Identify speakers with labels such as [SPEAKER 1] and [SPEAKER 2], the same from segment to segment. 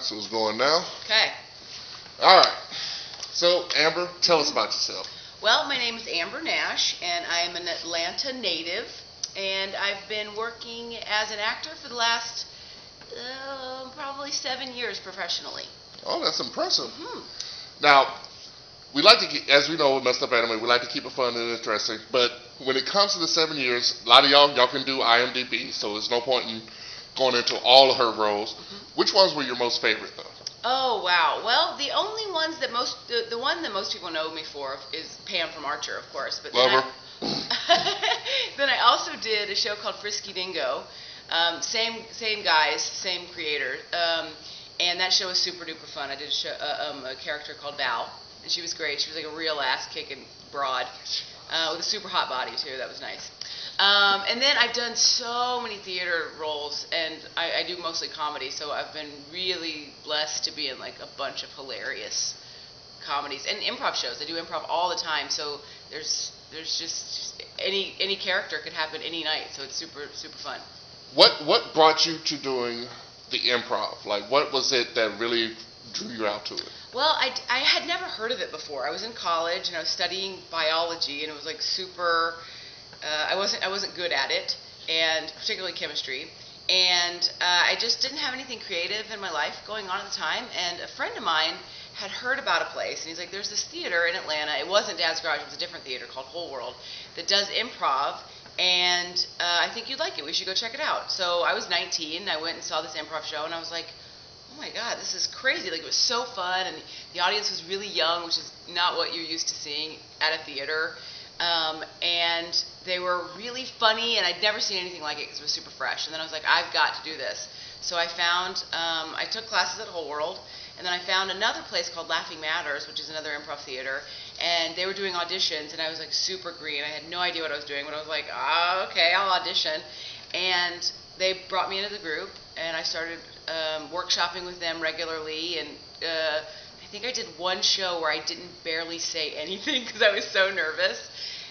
[SPEAKER 1] so it's going now.
[SPEAKER 2] Okay.
[SPEAKER 1] All right. So, Amber, tell us about yourself.
[SPEAKER 2] Well, my name is Amber Nash, and I am an Atlanta native, and I've been working as an actor for the last probably 7 years professionally.
[SPEAKER 1] Oh, that's impressive. Now, we like to, as we know with Messed Up Anime, we like to keep it fun and interesting, but when it comes to the 7 years, a lot of y'all can do IMDb, so there's no point in going into all of her roles. Which ones were your most favorite, though?
[SPEAKER 2] Oh, wow. Well, the only ones that the one that most people know me for is Pam from Archer, of course. But
[SPEAKER 1] Love her.
[SPEAKER 2] Then I also did a show called Frisky Dingo. Same guys, same creator. And that show was super duper fun. I did a character called Val, and she was great. She was like a real ass-kicking broad with a super hot body, too. That was nice. And then I've done so many theater roles, and I do mostly comedy, so I've been really blessed to be in like a bunch of hilarious comedies and improv shows. I do improv all the time, so there's just any character could happen any night, so it's super fun.
[SPEAKER 1] What brought you to doing the improv? Like, what was it that really drew you out to it?
[SPEAKER 2] Well, I had never heard of it before. I was in college and I was studying biology, and it was like super. I wasn't good at it, and particularly chemistry, and I just didn't have anything creative in my life going on at the time. And a friend of mine had heard about a place, and he's like, "There's this theater in Atlanta. It wasn't Dad's Garage; it was a different theater called Whole World that does improv, and I think you'd like it. We should go check it out." So I was 19. I went and saw this improv show, and I was like, "Oh my God, this is crazy!" Like, it was so fun, and the audience was really young, which is not what you're used to seeing at a theater. And they were really funny, and I'd never seen anything like it because it was super fresh. And then I was like, I've got to do this. So I found, I took classes at Whole World, and then I found another place called Laughing Matters, which is another improv theater, and they were doing auditions, and I was like super green. I had no idea what I was doing, but I was like, okay, I'll audition. And they brought me into the group, and I started workshopping with them regularly, and I think I did one show where I didn't barely say anything because I was so nervous.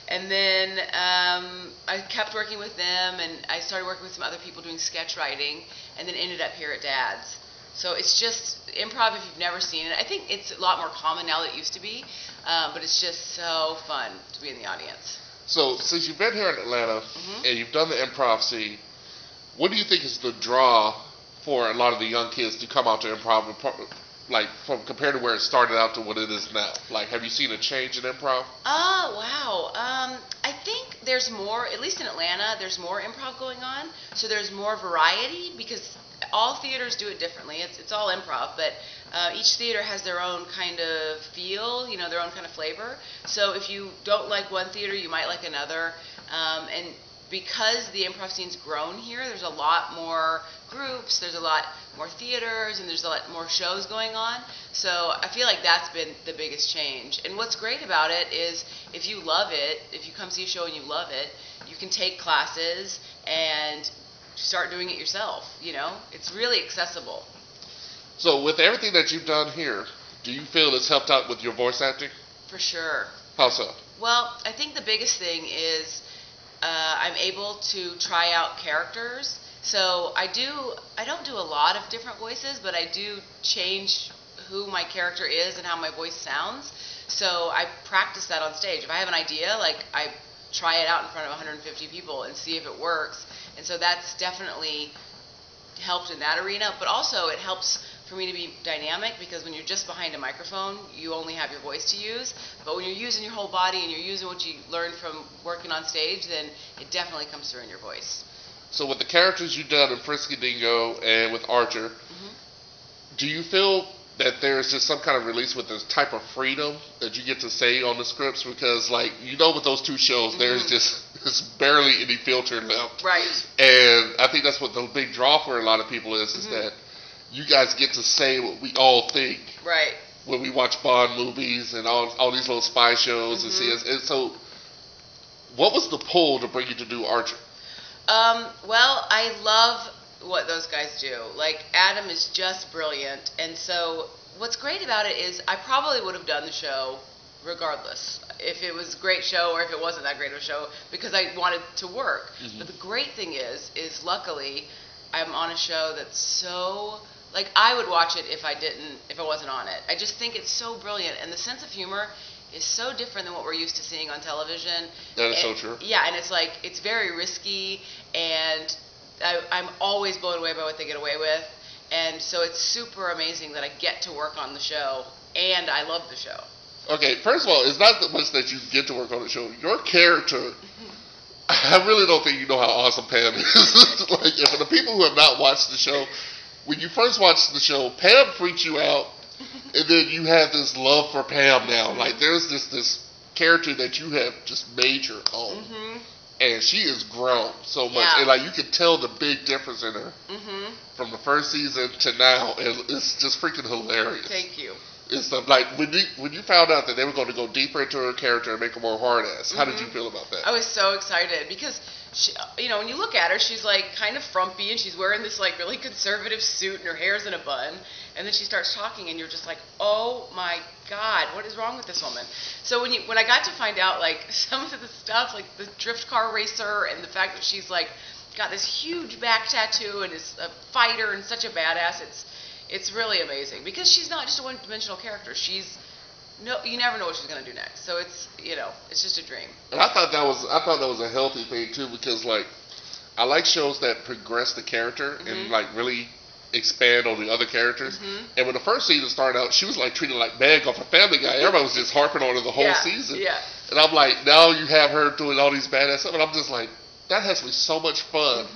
[SPEAKER 2] And then I kept working with them, and I started working with some other people doing sketch writing, and then ended up here at Dad's. So it's just improv if you've never seen it. I think it's a lot more common now than it used to be, but it's just so fun to be in the audience.
[SPEAKER 1] So since you've been here in Atlanta and you've done the improv scene, what do you think is the draw for a lot of the young kids to come out to improv, like from compared to where it started out to what it is now? Like, have you seen a change in improv?
[SPEAKER 2] Oh, wow. I think there's more, at least in Atlanta, there's more improv going on. So there's more variety because all theaters do it differently. It's all improv, but each theater has their own kind of feel, their own kind of flavor. So if you don't like one theater, you might like another. And because the improv scene's grown here, there's a lot more groups, there's a lot more theaters, and there's a lot more shows going on. So I feel like that's been the biggest change. And what's great about it is if you love it, if you come see a show and you love it, you can take classes and start doing it yourself, It's really accessible.
[SPEAKER 1] So with everything that you've done here, do you feel it's helped out with your voice acting?
[SPEAKER 2] For sure.
[SPEAKER 1] How so?
[SPEAKER 2] Well, I think the biggest thing is I'm able to try out characters. So I don't do a lot of different voices, but I do change who my character is and how my voice sounds. So I practice that on stage. If I have an idea, like I try it out in front of 150 people and see if it works. And so that's definitely helped in that arena. But also it helps for me to be dynamic because when you're just behind a microphone, you only have your voice to use. But when you're using your whole body and you're using what you learned from working on stage, then it definitely comes through in your voice.
[SPEAKER 1] So with the characters you've done in Frisky Dingo and with Archer, do you feel that there's just some kind of release with this type of freedom that you get to say on the scripts? Because, with those two shows, there's there's barely any filter left.
[SPEAKER 2] Right.
[SPEAKER 1] And I think that's what the big draw for a lot of people is that you guys get to say what we all think.
[SPEAKER 2] Right.
[SPEAKER 1] When we watch Bond movies and all these little spy shows and see us. And so, what was the pull to bring you to do Archer?
[SPEAKER 2] Well, I love what those guys do. Like, Adam is just brilliant, and so what's great about it is I probably would have done the show regardless, if it was a great show or if it wasn't that great of a show, because I wanted to work. But the great thing is luckily I'm on a show that's so Like, I would watch it if I wasn't on it. I just think it's so brilliant, and the sense of humor is so different than what we're used to seeing on television.
[SPEAKER 1] That is so true.
[SPEAKER 2] Yeah, and it's like, it's very risky, and I'm always blown away by what they get away with. And so it's super amazing that I get to work on the show, and I love the show.
[SPEAKER 1] Okay, first of all, it's not that much that you get to work on the show. Your character, I really don't think you know how awesome Pam is. Like, for the people who have not watched the show, when you first watched the show, Pam freaks you out, and then you have this love for Pam now. Like, there's this character that you have just made your own. Mm-hmm. And she has grown so much. Yeah. And, like, you can tell the big difference in her from the first season to now. And it's just freaking hilarious.
[SPEAKER 2] Thank you.
[SPEAKER 1] It's like, when you found out that they were going to go deeper into her character and make her more hard-ass, how did you feel about that?
[SPEAKER 2] I was so excited because, she, you know, when you look at her, she's, like, kind of frumpy, and she's wearing this, like, really conservative suit, and her hair's in a bun. And then she starts talking, and you're just like, oh, my God, what is wrong with this woman? So when I got to find out, like, some of the stuff, like the drift car racer and the fact that she's, like, got this huge back tattoo and is a fighter and such a badass, it's really amazing because she's not just a one-dimensional character. You never know what she's gonna do next. So it's just a dream.
[SPEAKER 1] And I thought that was a healthy thing too, because like I like shows that progress the character and like really expand on the other characters. And when the first season started out, she was like treated like Meg off a Family Guy. Everybody was just harping on her the whole season.
[SPEAKER 2] Yeah.
[SPEAKER 1] And I'm like, now you have her doing all these badass stuff, and I'm just like, that has to be so much fun.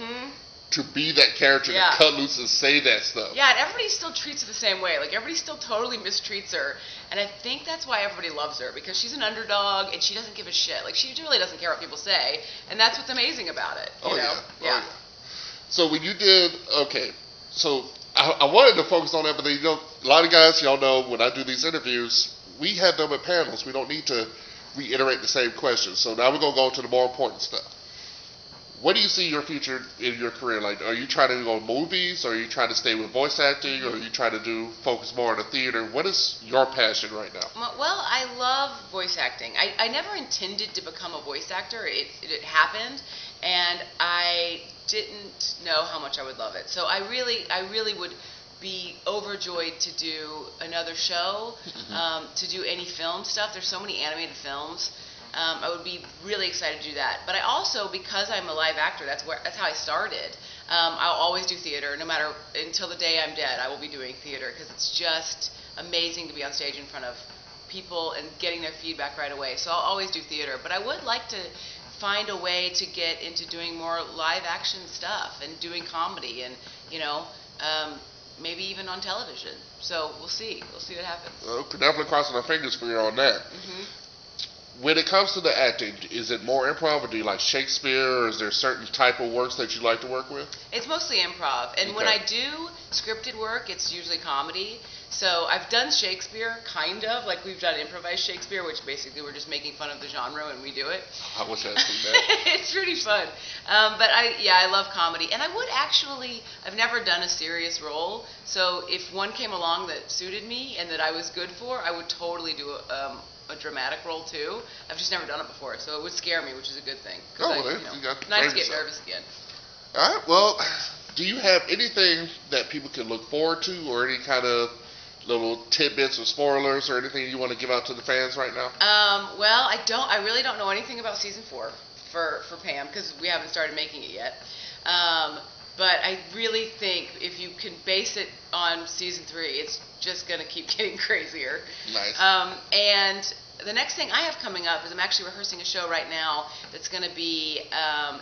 [SPEAKER 1] To be that character, to cut loose and say that stuff.
[SPEAKER 2] Yeah, and everybody still treats her the same way. Like, everybody still totally mistreats her. And I think that's why everybody loves her, because she's an underdog, and she doesn't give a shit. Like, she really doesn't care what people say, and that's what's amazing about it. You know? Yeah.
[SPEAKER 1] So when you did, so I wanted to focus on that, but then, you know, a lot of guys, y'all know, when I do these interviews, we have them at panels. We don't need to reiterate the same questions. So now we're going to go to the more important stuff. What do you see your future in your career? Like, are you trying to go movies? Or are you trying to stay with voice acting? Or are you trying to focus more on the theater? What is your passion right now?
[SPEAKER 2] Well, I love voice acting. I never intended to become a voice actor. It happened, and I didn't know how much I would love it. So I really would be overjoyed to do another show, to do any film stuff. There's so many animated films. I would be really excited to do that. But I also, because I'm a live actor, that's how I started. I'll always do theater, no matter, until the day I'm dead. I will be doing theater because it's just amazing to be on stage in front of people and getting their feedback right away. So I'll always do theater. But I would like to find a way to get into doing more live action stuff and doing comedy and, maybe even on television. So we'll see. We'll see what happens.
[SPEAKER 1] Well, definitely crossing our fingers for you on that. When it comes to the acting, is it more improv, or do you like Shakespeare, or is there a certain type of works that you like to work with?
[SPEAKER 2] It's mostly improv, and when I do scripted work, it's usually comedy. So I've done Shakespeare, kind of, like we've done improvised Shakespeare, which basically we're just making fun of the genre and we do it.
[SPEAKER 1] I wish I'd seen that.
[SPEAKER 2] It's pretty fun. But I love comedy, and I would actually, I've never done a serious role, so if one came along that suited me and that I was good for, I would totally do a dramatic role too. I've just never done it before, so it would scare me, which is a good thing. Nice to get nervous again.
[SPEAKER 1] All right. Well, do you have anything that people can look forward to, or any kind of little tidbits or spoilers or anything you want to give out to the fans right now?
[SPEAKER 2] Well, I really don't know anything about season 4 for Pam because we haven't started making it yet. But I really think if you can base it on season 3, it's just going to keep getting crazier.
[SPEAKER 1] Nice.
[SPEAKER 2] And the next thing I have coming up is I'm actually rehearsing a show right now that's going to be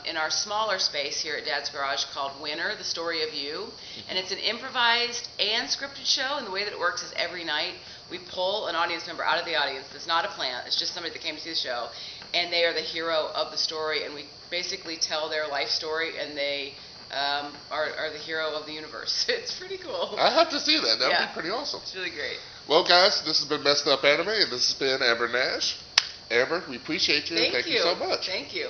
[SPEAKER 2] in our smaller space here at Dad's Garage called Winner, The Story of You. And it's an improvised and scripted show, and the way that it works is every night we pull an audience member out of the audience that's not a plant, it's just somebody that came to see the show, and they are the hero of the story, and we basically tell their life story, and they are the hero of the universe. It's pretty cool.
[SPEAKER 1] I have to see that. That would be pretty awesome.
[SPEAKER 2] It's really great.
[SPEAKER 1] Well, guys, this has been Messed Up Anime, and this has been Amber Nash. Amber, we appreciate you.
[SPEAKER 2] Thank
[SPEAKER 1] you so much.
[SPEAKER 2] Thank you.